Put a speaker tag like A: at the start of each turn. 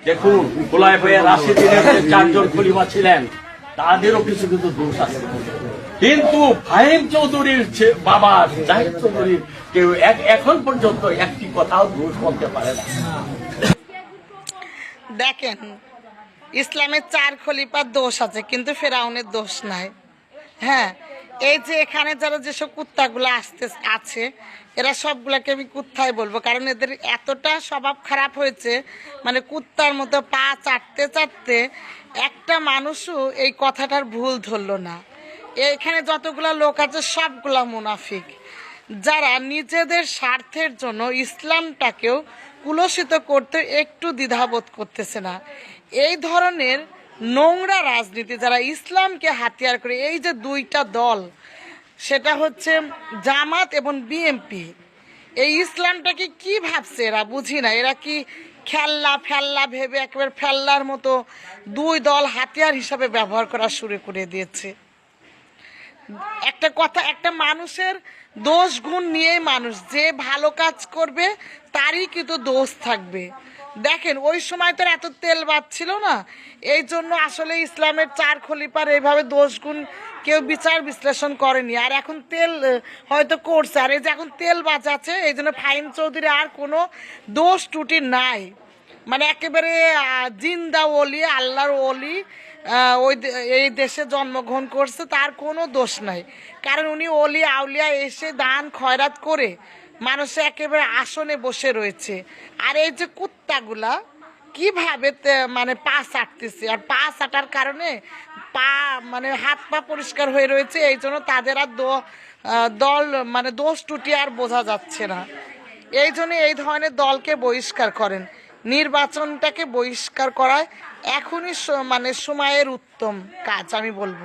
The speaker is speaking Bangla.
A: দেখুন খোলায় হয়ে রাশিদিনের যে চারজন খলিফা ছিলেন তাদেরও কিছু কিন্তু দোষ আছে, কিন্তু ফাহিম চৌধুরীর বাবা জাহিদ চৌধুরীর কেউ এখন পর্যন্ত একটি কথাও দোষ বলতে পারে না।
B: দেখেন, ইসলামের 4 খলিফার দোষ আছে কিন্তু ফেরাউনের দোষ নাই। হ্যাঁ, এই যে এখানে যারা যেসব কুত্তাগুলো আছে এরা সবগুলাকে আমি কুত্তাই বলবো, কারণ এদের এতটা স্বভাব খারাপ হয়েছে, মানে কুত্তার মতো পা চাটতে চাটতে একটা মানুষও এই কথাটার ভুল ধরলো না। এখানে যতগুলা লোক আছে সবগুলা মুনাফিক, যারা নিজেদের স্বার্থের জন্য ইসলামটাকেও কুলসিত করতে একটু দ্বিধাবোধ করতেছে না। এই ধরনের নোংরা রাজনীতি যারা ইসলামকে হাতিয়ার করে, এই যে 2টা দল, সেটা হচ্ছে জামাত এবং বিএনপি, এই ইসলামটাকে কি ভাবছে এরা বুঝি না। এরা কি ফেল্লা ভেবে একেবারে ফেল্লার মতো 2 দল হাতিয়ার হিসাবে ব্যবহার করা শুরু করে দিয়েছে। একটা কথা, একটা মানুষের দোষ গুণ নিয়েই মানুষ, যে ভালো কাজ করবে তারই কিন্তু দোষ থাকবে। দেখেন ওই সময় তো এত তেল বাঁচছিল না, এই জন্য আসলে ইসলামের 4 খলিফার এইভাবে দোষ গুণ কেউ বিচার বিশ্লেষণ করেনি। আর এখন তেল হয়তো করছে, আর এই যে এখন তেল বাঁচাচ্ছে, এই জন্য ফাহিম চৌধুরী আর কোনো দোষ ত্রুটি নাই, মানে একেবারে জিন্দা ওলি, আল্লাহর ওলি, এই দেশে জন্মগ্রহণ করছে, তার কোনো দোষ নাই। কারণ উনি ওলি আউলিয়া এসে দান খয়রাত করে মানুষে একেবারে আসনে বসে রয়েছে। আর এই যে কুত্তাগুলা কিভাবে মানে পা চাটতেছে, আর পা চাটার কারণে মানে হাত পা পরিষ্কার হয়ে রয়েছে, এই জন্য তাদের আর দল মানে দোষ ত্রুটি আর বোঝা যাচ্ছে না। এই জন্য এই ধরনের দলকে বহিষ্কার করেন, নির্বাচনটাকে বহিষ্কার করায় এখনই মানে সময়ের উত্তম কাজ আমি বলবো।